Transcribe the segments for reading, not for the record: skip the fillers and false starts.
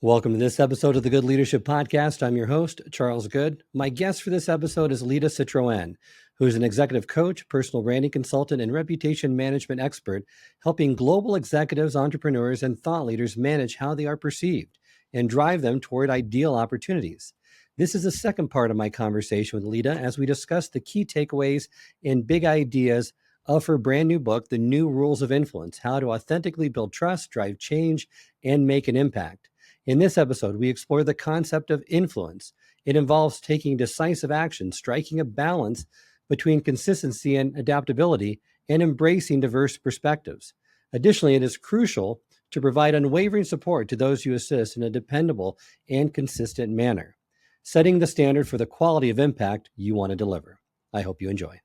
Welcome to this episode of the Good Leadership Podcast. I'm your host, Charles Good. My guest for this episode is Lida Citroen, who is an executive coach, personal branding consultant, and reputation management expert, helping global executives, entrepreneurs, and thought leaders manage how they are perceived and drive them toward ideal opportunities. This is the second part of my conversation with Lida as we discuss the key takeaways and big ideas of her brand new book, The New Rules of Influence: How to Authentically Build Trust, Drive Change, and Make an Impact. In this episode, we explore the concept of influence. It involves taking decisive action, striking a balance between consistency and adaptability, and embracing diverse perspectives. Additionally, it is crucial to provide unwavering support to those you assist in a dependable and consistent manner, setting the standard for the quality of impact you want to deliver. I hope you enjoy.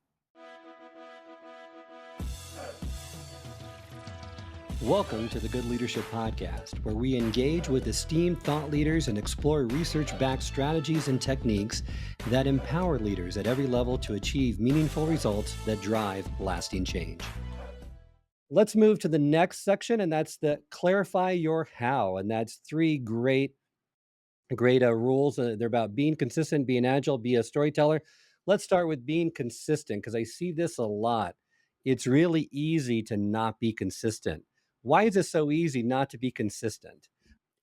Welcome to the Good Leadership Podcast, where we engage with esteemed thought leaders and explore research-backed strategies and techniques that empower leaders at every level to achieve meaningful results that drive lasting change. Let's move to the next section, and that's the clarify your how. And that's three great rules. They're about being consistent, being agile, be a storyteller. Let's start with being consistent, because I see this a lot. It's really easy to not be consistent. Why is it so easy not to be consistent?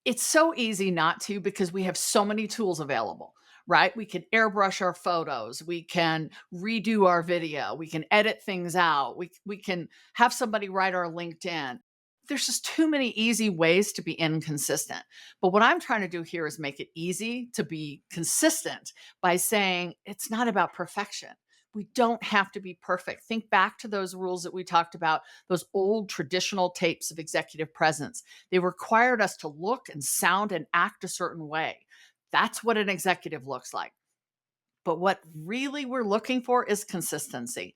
It's so easy not to because we have so many tools available, right? We can airbrush our photos, we can redo our video, we can edit things out, we can have somebody write our LinkedIn. There's just too many easy ways to be inconsistent. But what I'm trying to do here is make it easy to be consistent by saying it's not about perfection. We don't have to be perfect. Think back to those rules that we talked about, those old traditional tapes of executive presence. They required us to look and sound and act a certain way. That's what an executive looks like. But what really we're looking for is consistency.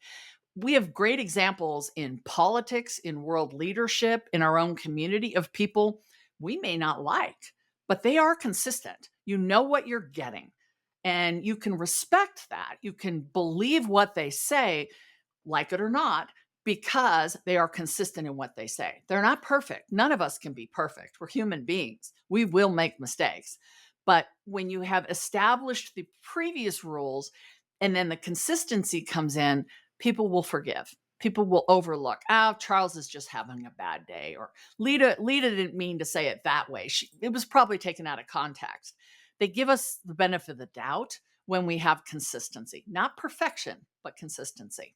We have great examples in politics, in world leadership, in our own community of people we may not like, but they are consistent. You know what you're getting, and you can respect that. You can believe what they say, like it or not, because they are consistent in what they say. They're not perfect. None of us can be perfect. We're human beings. We will make mistakes. But when you have established the previous rules and then the consistency comes in, people will forgive. People will overlook. Oh, Charles is just having a bad day. Or Lida didn't mean to say it that way. It was probably taken out of context. They give us the benefit of the doubt when we have consistency, not perfection, but consistency.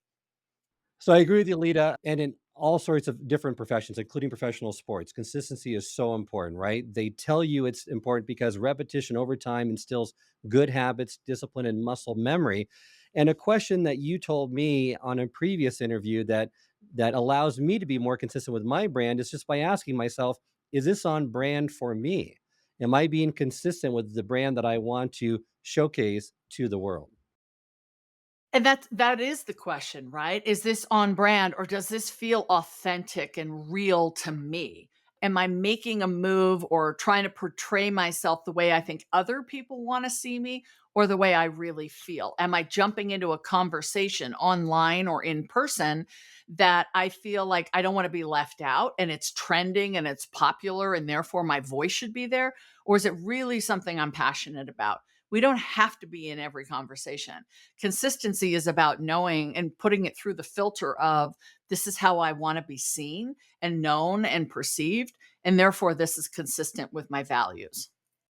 So I agree with you, Lida. And in all sorts of different professions, including professional sports, consistency is so important, right? They tell you it's important because repetition over time instills good habits, discipline, and muscle memory. And a question that you told me on a previous interview that allows me to be more consistent with my brand is just by asking myself, is this on brand for me? Am I being consistent with the brand that I want to showcase to the world? And that is the question, right? Is this on brand or does this feel authentic and real to me? Am I making a move or trying to portray myself the way I think other people want to see me or the way I really feel? Am I jumping into a conversation online or in person that I feel like I don't want to be left out and it's trending and it's popular and therefore my voice should be there? Or is it really something I'm passionate about? We don't have to be in every conversation. Consistency is about knowing and putting it through the filter of this is how I want to be seen and known and perceived. And therefore, this is consistent with my values.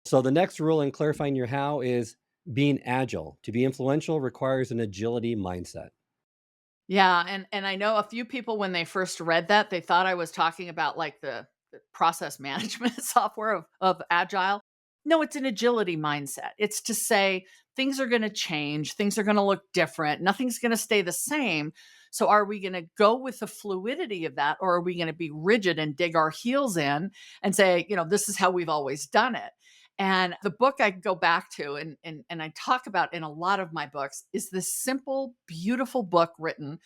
So the next rule in clarifying your how is being agile. To be influential requires an agility mindset. Yeah. And I know a few people, when they first read that, they thought I was talking about like the process management software of Agile. No, it's an agility mindset. It's to say things are going to change, things are going to look different, nothing's going to stay the same. So, are we going to go with the fluidity of that, or are we going to be rigid and dig our heels in and say, this is how we've always done it? And the book I go back to and I talk about in a lot of my books is this simple, beautiful book written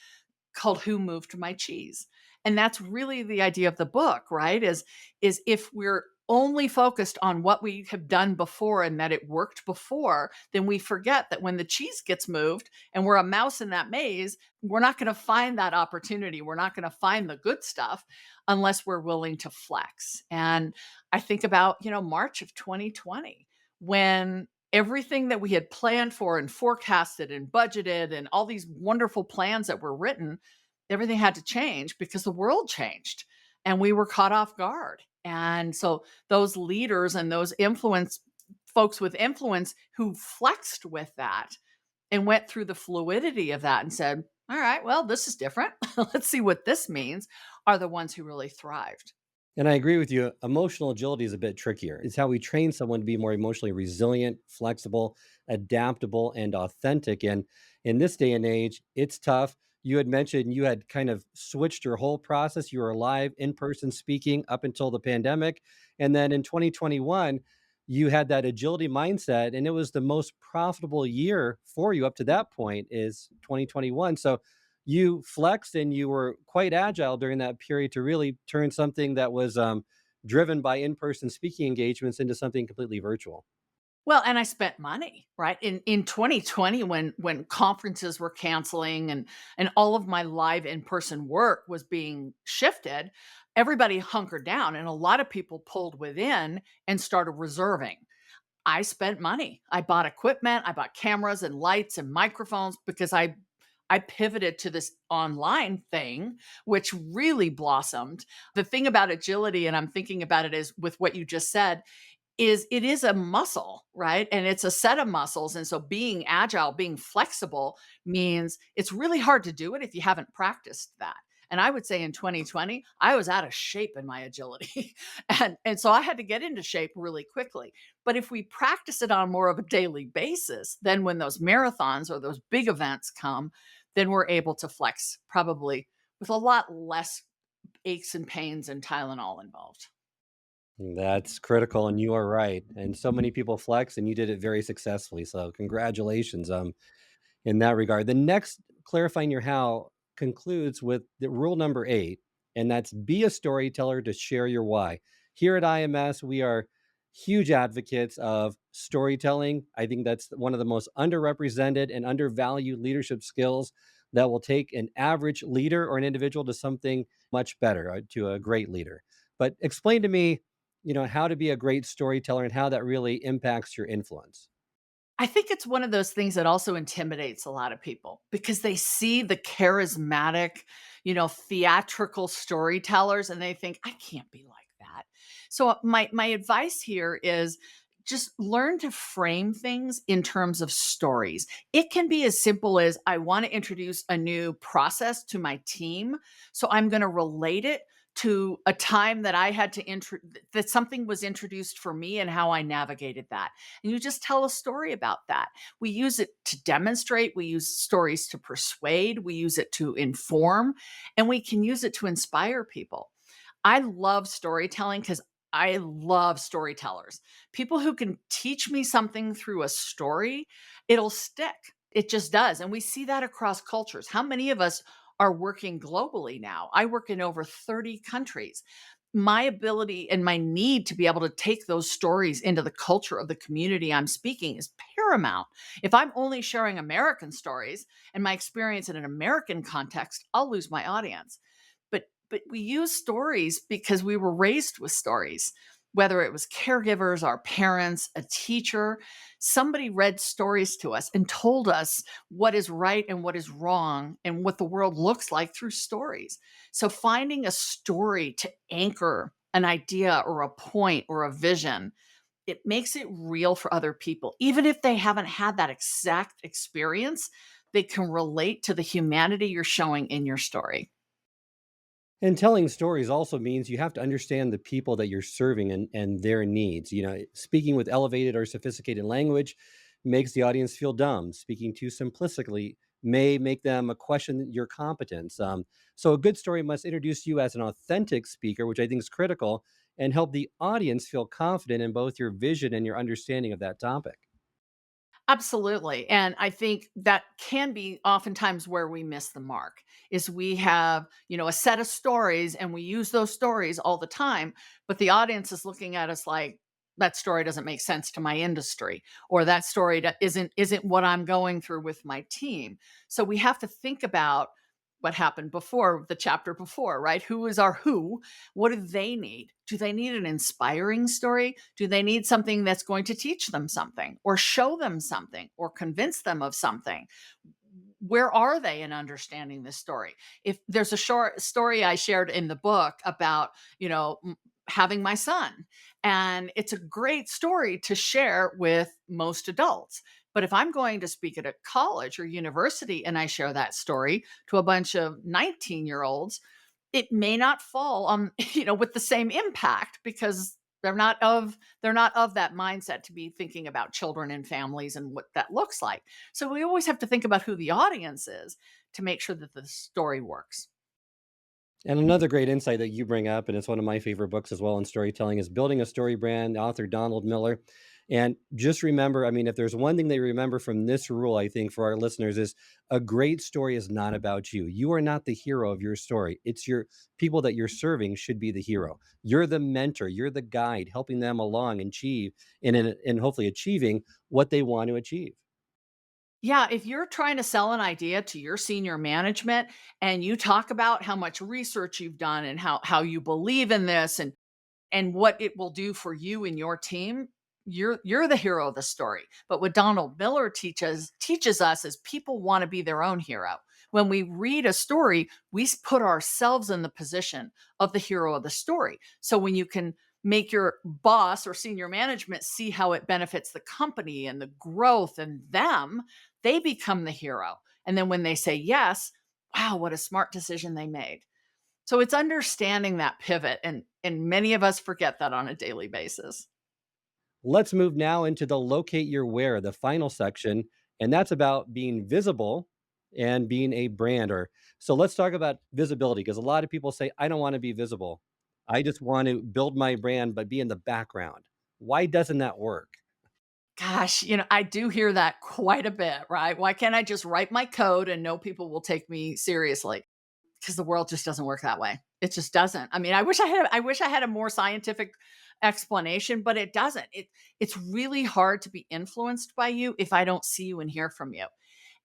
called Who Moved My Cheese? And that's really the idea of the book, right? Is if we're only focused on what we have done before and that it worked before, then we forget that when the cheese gets moved and we're a mouse in that maze, we're not going to find that opportunity. We're not going to find the good stuff unless we're willing to flex. And I think about, March of 2020, when everything that we had planned for and forecasted and budgeted and all these wonderful plans that were written, everything had to change because the world changed and we were caught off guard. And so those leaders and those influence folks with influence who flexed with that and went through the fluidity of that and said, all right, well, this is different. Let's see what this means, are the ones who really thrived. And I agree with you. Emotional agility is a bit trickier. It's how we train someone to be more emotionally resilient, flexible, adaptable, and authentic. And in this day and age, it's tough. You had mentioned you had kind of switched your whole process. You were live in person speaking up until the pandemic. And then in 2021, you had that agility mindset, and it was the most profitable year for you up to that point is 2021. So you flexed and you were quite agile during that period to really turn something that was driven by in-person speaking engagements into something completely virtual. Well, and I spent money, right? In 2020 when conferences were canceling and all of my live in-person work was being shifted, everybody hunkered down and a lot of people pulled within and started reserving. I spent money. I bought equipment, I bought cameras and lights and microphones because I pivoted to this online thing, which really blossomed. The thing about agility, and I'm thinking about it is with what you just said, is it is a muscle, right? And it's a set of muscles. And so being agile, being flexible means it's really hard to do it if you haven't practiced that. And I would say in 2020, I was out of shape in my agility. And so I had to get into shape really quickly. But if we practice it on more of a daily basis, then when those marathons or those big events come, then we're able to flex probably with a lot less aches and pains and Tylenol involved. That's critical, and you are right. And so many people flex, and you did it very successfully. So congratulations. In that regard. The next clarifying your how concludes with the rule number 8, and that's be a storyteller to share your why. Here at IMS, we are huge advocates of storytelling. I think that's one of the most underrepresented and undervalued leadership skills that will take an average leader or an individual to something much better, to a great leader. But explain to me, how to be a great storyteller and how that really impacts your influence. I think it's one of those things that also intimidates a lot of people because they see the charismatic, theatrical storytellers and they think, I can't be like that. So my advice here is just learn to frame things in terms of stories. It can be as simple as I want to introduce a new process to my team. So I'm going to relate it to a time that I had to that something was introduced for me and how I navigated that. And you just tell a story about that. We use it to demonstrate, we use stories to persuade, we use it to inform, and we can use it to inspire people. I love storytelling because I love storytellers. People who can teach me something through a story, it'll stick. It just does. And we see that across cultures. How many of us are working globally now? I work in over 30 countries. My ability and my need to be able to take those stories into the culture of the community I'm speaking is paramount. If I'm only sharing American stories and my experience in an American context, I'll lose my audience. But we use stories because we were raised with stories. Whether it was caregivers, our parents, a teacher, somebody read stories to us and told us what is right and what is wrong and what the world looks like through stories. So finding a story to anchor an idea or a point or a vision, it makes it real for other people. Even if they haven't had that exact experience, they can relate to the humanity you're showing in your story. And telling stories also means you have to understand the people that you're serving and their needs. Speaking with elevated or sophisticated language makes the audience feel dumb. Speaking too simplistically may make them question your competence. So a good story must introduce you as an authentic speaker, which I think is critical, and help the audience feel confident in both your vision and your understanding of that topic. Absolutely. And I think that can be oftentimes where we miss the mark is we have, a set of stories and we use those stories all the time, but the audience is looking at us like that story doesn't make sense to my industry or that story isn't what I'm going through with my team. So we have to think about what happened before the chapter before, right? Who is our who? What do they need? Do they need an inspiring story? Do they need something that's going to teach them something or show them something or convince them of something? Where are they in understanding this story? If there's a short story I shared in the book about, having my son, and it's a great story to share with most adults. But if I'm going to speak at a college or university and I share that story to a bunch of 19-year-olds, it may not fall on, with the same impact because they're not of that mindset to be thinking about children and families and what that looks like. So we always have to think about who the audience is to make sure that the story works. And another great insight that you bring up, and it's one of my favorite books as well in storytelling, is Building a Story Brand, author Donald Miller. And just remember, I mean, if there's one thing they remember from this rule, I think for our listeners is a great story is not about you. You are not the hero of your story. It's your people that you're serving should be the hero. You're the mentor, you're the guide, helping them along and achieve and hopefully achieving what they want to achieve. Yeah, if you're trying to sell an idea to your senior management and you talk about how much research you've done and how you believe in this and what it will do for you and your team, you're the hero of the story. But what Donald Miller teaches us is people want to be their own hero. When we read a story, put ourselves in the position of the hero of the story. So when you can make your boss or senior management see how it benefits the company and the growth and them, they become the hero. And then when they say yes, wow, what a smart decision they made. So it's understanding that pivot, and many of us forget that on a daily basis. Let's move now into the locate your where, the final section, and that's about being visible and being a brand or so let's talk about visibility because a lot of people say I don't want to be visible. I just want to build my brand but be in the background. Why doesn't that work? Gosh, I do hear that quite a bit, right? Why can't I just write my code and know people will take me seriously? Because the world just doesn't work that way. It just doesn't. I mean, I wish I had a more scientific explanation, but it doesn't. It's really hard to be influenced by you if I don't see you and hear from you.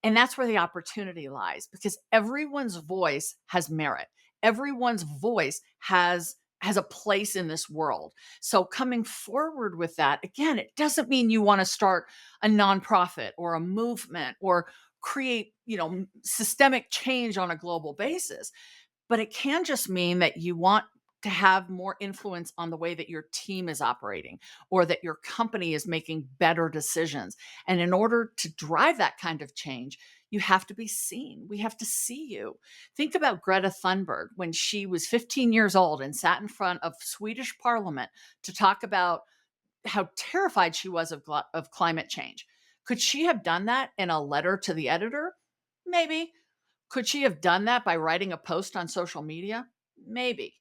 And that's where the opportunity lies because everyone's voice has merit. Everyone's voice has a place in this world. So coming forward with that, again, it doesn't mean you want to start a nonprofit or a movement or create, systemic change on a global basis, but it can just mean that you want to have more influence on the way that your team is operating or that your company is making better decisions. And in order to drive that kind of change, you have to be seen. We have to see you. Think about Greta Thunberg when she was 15 years old and sat in front of Swedish parliament to talk about how terrified she was of climate change. Could she have done that in a letter to the editor? Maybe. Could she have done that by writing a post on social media? Maybe.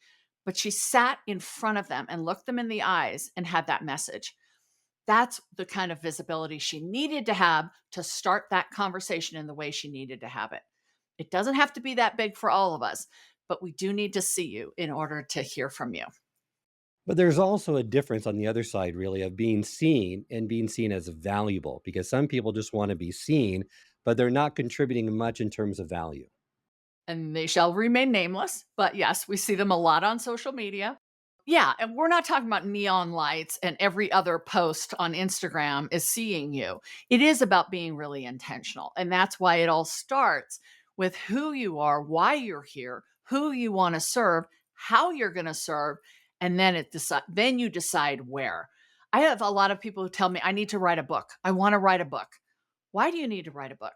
But she sat in front of them and looked them in the eyes and had that message. That's the kind of visibility she needed to have to start that conversation in the way she needed to have it. It doesn't have to be that big for all of us, but we do need to see you in order to hear from you. But there's also a difference on the other side really of being seen and being seen as valuable because some people just want to be seen but they're not contributing much in terms of value. And they shall remain nameless. But yes, we see them a lot on social media. Yeah, and we're not talking about neon lights and every other post on Instagram is seeing you. It is about being really intentional. And that's why it all starts with who you are, why you're here, who you want to serve, how you're going to serve, and then you decide where. I have a lot of people who tell me I need to write a book. I want to write a book. Why do you need to write a book?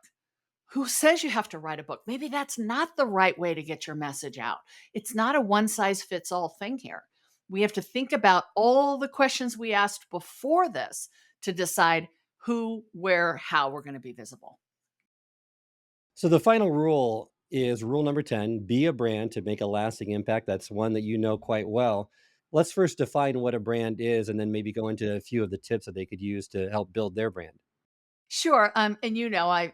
Who says you have to write a book? Maybe that's not the right way to get your message out. It's not a one size fits all thing here. We have to think about all the questions we asked before this to decide who, where, how we're going to be visible. So the final rule is rule number 10, be a brand to make a lasting impact. That's one that you know quite well. Let's first define what a brand is and then maybe go into a few of the tips that they could use to help build their brand. Sure. And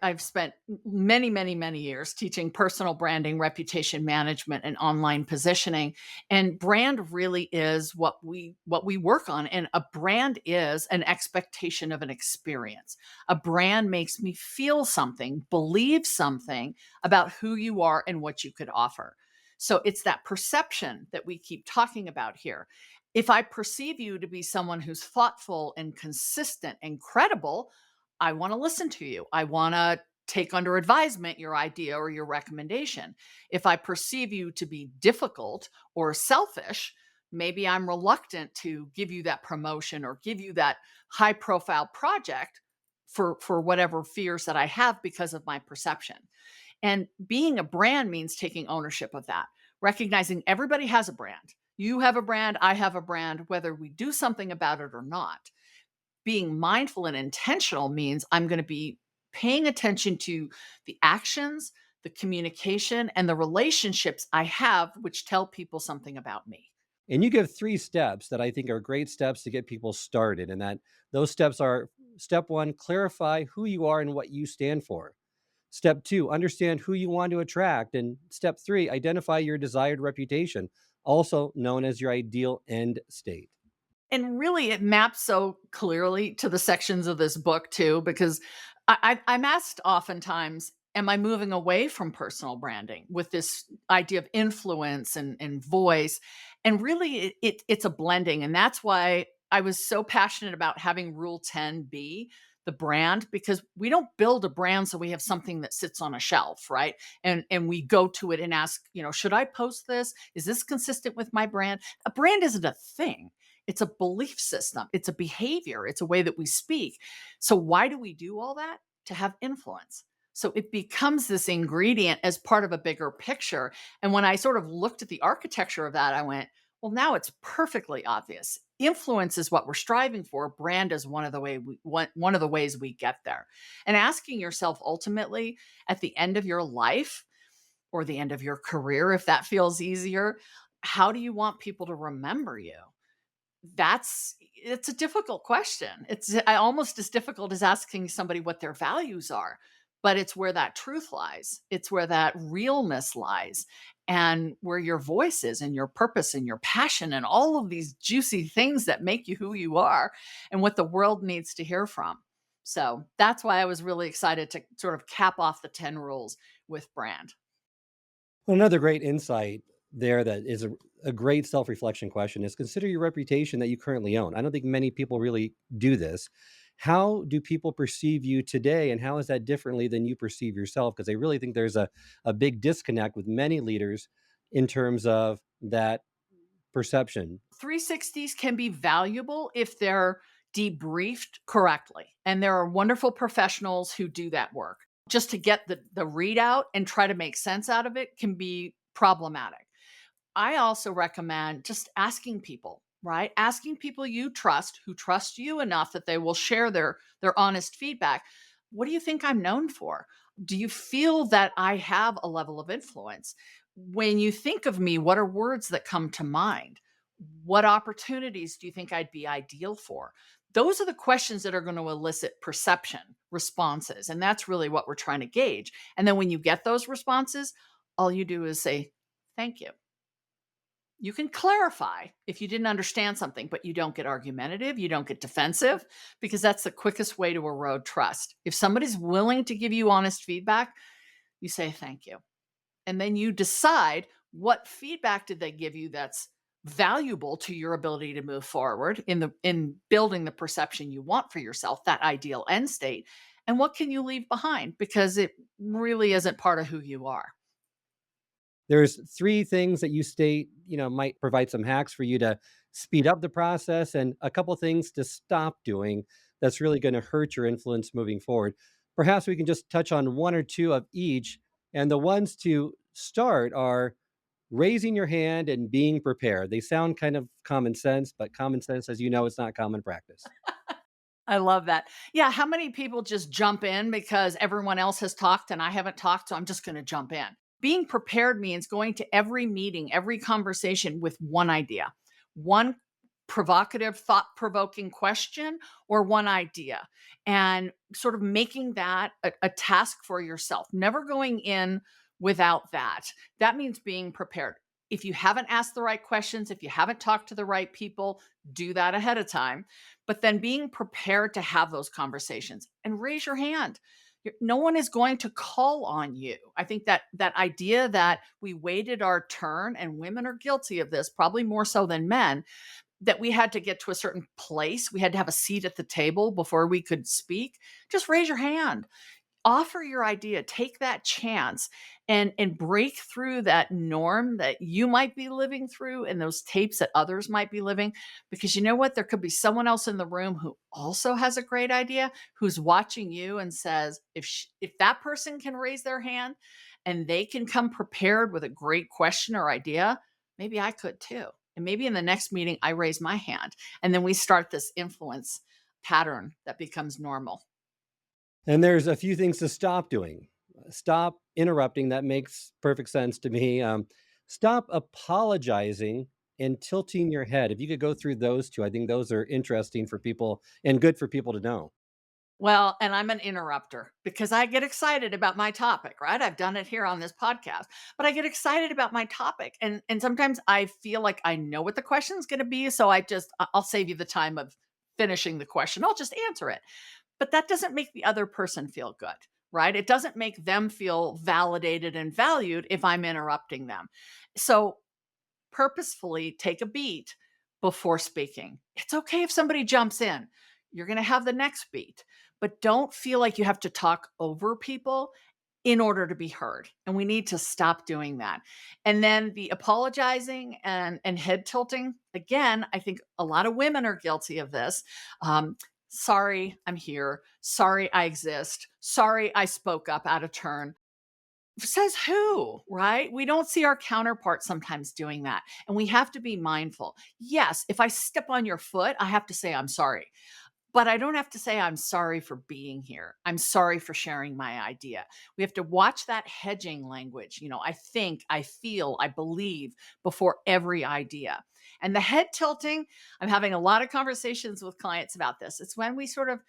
I've spent many, many, many years teaching personal branding, reputation management, and online positioning. And brand really is what we work on. And a brand is an expectation of an experience. A brand makes me feel something, believe something about who you are and what you could offer. So it's that perception that we keep talking about here. If I perceive you to be someone who's thoughtful and consistent and credible, I want to listen to you. I want to take under advisement your idea or your recommendation. If I perceive you to be difficult or selfish, maybe I'm reluctant to give you that promotion or give you that high profile project for whatever fears that I have because of my perception. And being a brand means taking ownership of that, recognizing everybody has a brand. You have a brand, I have a brand, whether we do something about it or not. Being mindful and intentional means I'm going to be paying attention to the actions, the communication, and the relationships I have, which tell people something about me. And you give 3 steps that I think are great steps to get people started, and that those steps are: step 1, clarify who you are and what you stand for. Step 2, understand who you want to attract. And step 3, identify your desired reputation, also known as your ideal end state. And really, it maps so clearly to the sections of this book too, because I'm asked oftentimes, am I moving away from personal branding with this idea of influence and voice? And really, it's a blending. And that's why I was so passionate about having Rule 10 be the brand, because we don't build a brand so we have something that sits on a shelf, right? And we go to it and ask, should I post this? Is this consistent with my brand? A brand isn't a thing. It's a belief system. It's a behavior. It's a way that we speak. So why do we do all that? To have influence. So it becomes this ingredient as part of a bigger picture. And when I sort of looked at the architecture of that, I went, well, now it's perfectly obvious. Influence is what we're striving for. Brand is one of the ways we get there. And asking yourself ultimately at the end of your life or the end of your career, if that feels easier, how do you want people to remember you? It's a difficult question. It's almost as difficult as asking somebody what their values are, but it's where that truth lies. It's where that realness lies, and where your voice is and your purpose and your passion and all of these juicy things that make you who you are and what the world needs to hear from. So that's why I was really excited to sort of cap off the 10 rules with brand. Well, another great insight there that is a great self reflection question is: consider your reputation that you currently own. I don't think many people really do this. How do people perceive you today, and how is that differently than you perceive yourself? Because I really think there's a big disconnect with many leaders in terms of that perception. 360s can be valuable if they're debriefed correctly. And there are wonderful professionals who do that work. Just to get the readout and try to make sense out of it can be problematic. I also recommend just asking people, right? Asking people you trust, who trust you enough that they will share their honest feedback. What do you think I'm known for? Do you feel that I have a level of influence? When you think of me, what are words that come to mind? What opportunities do you think I'd be ideal for? Those are the questions that are going to elicit perception responses. And that's really what we're trying to gauge. And then when you get those responses, all you do is say, thank you. You can clarify if you didn't understand something, but you don't get argumentative, you don't get defensive, because that's the quickest way to erode trust. If somebody's willing to give you honest feedback, you say thank you. And then you decide what feedback did they give you that's valuable to your ability to move forward in building the perception you want for yourself, that ideal end state, and what can you leave behind because it really isn't part of who you are. There's 3 things that you state, might provide some hacks for you to speed up the process, and a couple things to stop doing that's really going to hurt your influence moving forward. Perhaps we can just touch on 1 or 2 of each. And the ones to start are raising your hand and being prepared. They sound kind of common sense, but common sense, as you know, it's not common practice. I love that. Yeah, how many people just jump in because everyone else has talked and I haven't talked, so I'm just going to jump in. Being prepared means going to every meeting, every conversation with one idea, one provocative, thought provoking question or one idea, and sort of making that a task for yourself, never going in without that. That means being prepared. If you haven't asked the right questions, if you haven't talked to the right people, do that ahead of time. But then being prepared to have those conversations and raise your hand. No one is going to call on you. I think that that idea that we waited our turn, and women are guilty of this, probably more so than men, that we had to get to a certain place. We had to have a seat at the table before we could speak. Just raise your hand, offer your idea, take that chance, and break through that norm that you might be living through and those tapes that others might be living. Because you know what? There could be someone else in the room who also has a great idea, who's watching you and says, if that person can raise their hand and they can come prepared with a great question or idea, maybe I could too. And maybe in the next meeting, I raise my hand. And then we start this influence pattern that becomes normal. And there's a few things to stop doing. Stop interrupting. That makes perfect sense to me. Stop apologizing and tilting your head. If you could go through those two, I think those are interesting for people and good for people to know. Well, and I'm an interrupter because I get excited about my topic, right? I've done it here on this podcast, but I get excited about my topic, and sometimes I feel like I know what the question is going to be, so I'll save you the time of finishing the question. I'll just answer it. But that doesn't make the other person feel good, right? It doesn't make them feel validated and valued if I'm interrupting them. So purposefully take a beat before speaking. It's okay if somebody jumps in. You're going to have the next beat, but don't feel like you have to talk over people in order to be heard. And we need to stop doing that. And then the apologizing and head tilting, again, I think a lot of women are guilty of this. Sorry, I'm here. Sorry, I exist. Sorry, I spoke up out of turn. Says who, right? We don't see our counterparts sometimes doing that. And we have to be mindful. Yes, if I step on your foot, I have to say, I'm sorry. But I don't have to say, I'm sorry for being here. I'm sorry for sharing my idea. We have to watch that hedging language. I think, I feel, I believe before every idea. And the head tilting, I'm having a lot of conversations with clients about this. It's when we sort of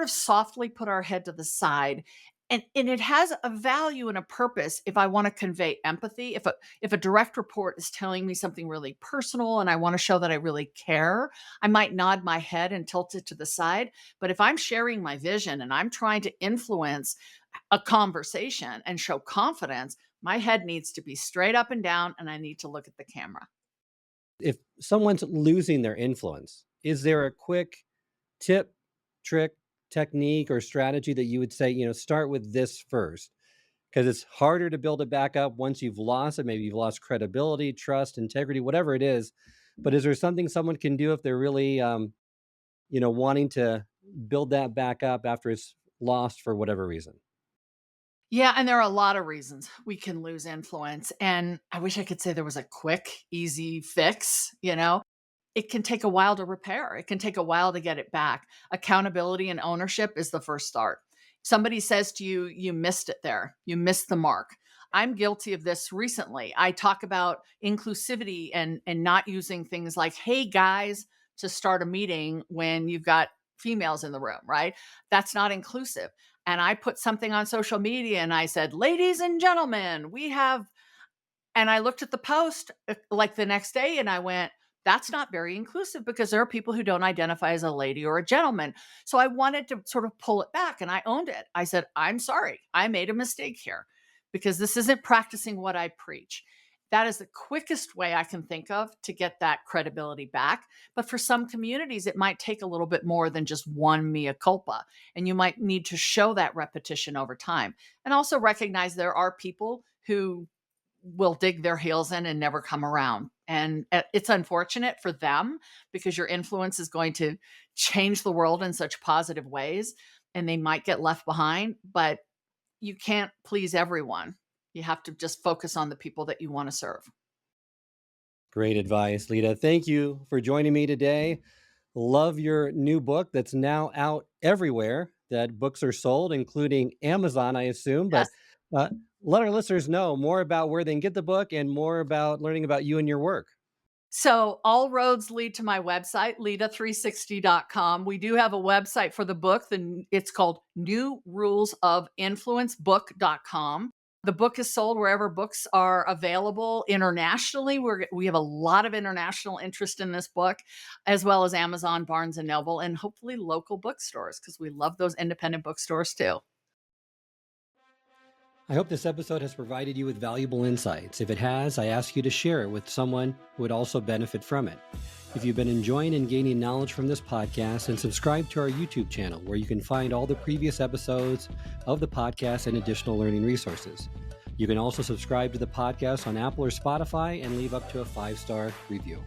softly put our head to the side. And it has a value and a purpose if I want to convey empathy. If a direct report is telling me something really personal and I want to show that I really care, I might nod my head and tilt it to the side. But if I'm sharing my vision and I'm trying to influence a conversation and show confidence, my head needs to be straight up and down and I need to look at the camera. If someone's losing their influence, is there a quick tip, trick, technique, or strategy that you would say, start with this first? Because it's harder to build it back up once you've lost it. Maybe you've lost credibility, trust, integrity, whatever it is. But is there something someone can do if they're really, wanting to build that back up after it's lost for whatever reason? Yeah, and there are a lot of reasons we can lose influence. And I wish I could say there was a quick, easy fix. It can take a while to repair. It can take a while to get it back. Accountability and ownership is the first start. Somebody says to you, you missed it there. You missed the mark. I'm guilty of this recently. I talk about inclusivity and not using things like, hey guys, to start a meeting when you've got females in the room, right? That's not inclusive. And I put something on social media and I said, ladies and gentlemen, and I looked at the post like the next day and I went, that's not very inclusive because there are people who don't identify as a lady or a gentleman. So I wanted to sort of pull it back and I owned it. I said, I'm sorry. I made a mistake here because this isn't practicing what I preach. That is the quickest way I can think of to get that credibility back. But for some communities, it might take a little bit more than just one mea culpa. And you might need to show that repetition over time. And also recognize there are people who will dig their heels in and never come around. And it's unfortunate for them because your influence is going to change the world in such positive ways and they might get left behind, but you can't please everyone. You have to just focus on the people that you want to serve. Great advice, Lita. Thank you for joining me today. Love your new book that's now out everywhere that books are sold, including Amazon, I assume. But Yes. uh, let our listeners know more about where they can get the book and more about learning about you and your work. So all roads lead to my website, lida360.com. We do have a website for the book. It's called newrulesofinfluencebook.com. The book is sold wherever books are available internationally. We have a lot of international interest in this book, as well as Amazon, Barnes and Noble, and hopefully local bookstores, because we love those independent bookstores too. I hope this episode has provided you with valuable insights. If it has, I ask you to share it with someone who would also benefit from it. If you've been enjoying and gaining knowledge from this podcast, then subscribe to our YouTube channel, where you can find all the previous episodes of the podcast and additional learning resources. You can also subscribe to the podcast on Apple or Spotify and leave up to a 5-star review.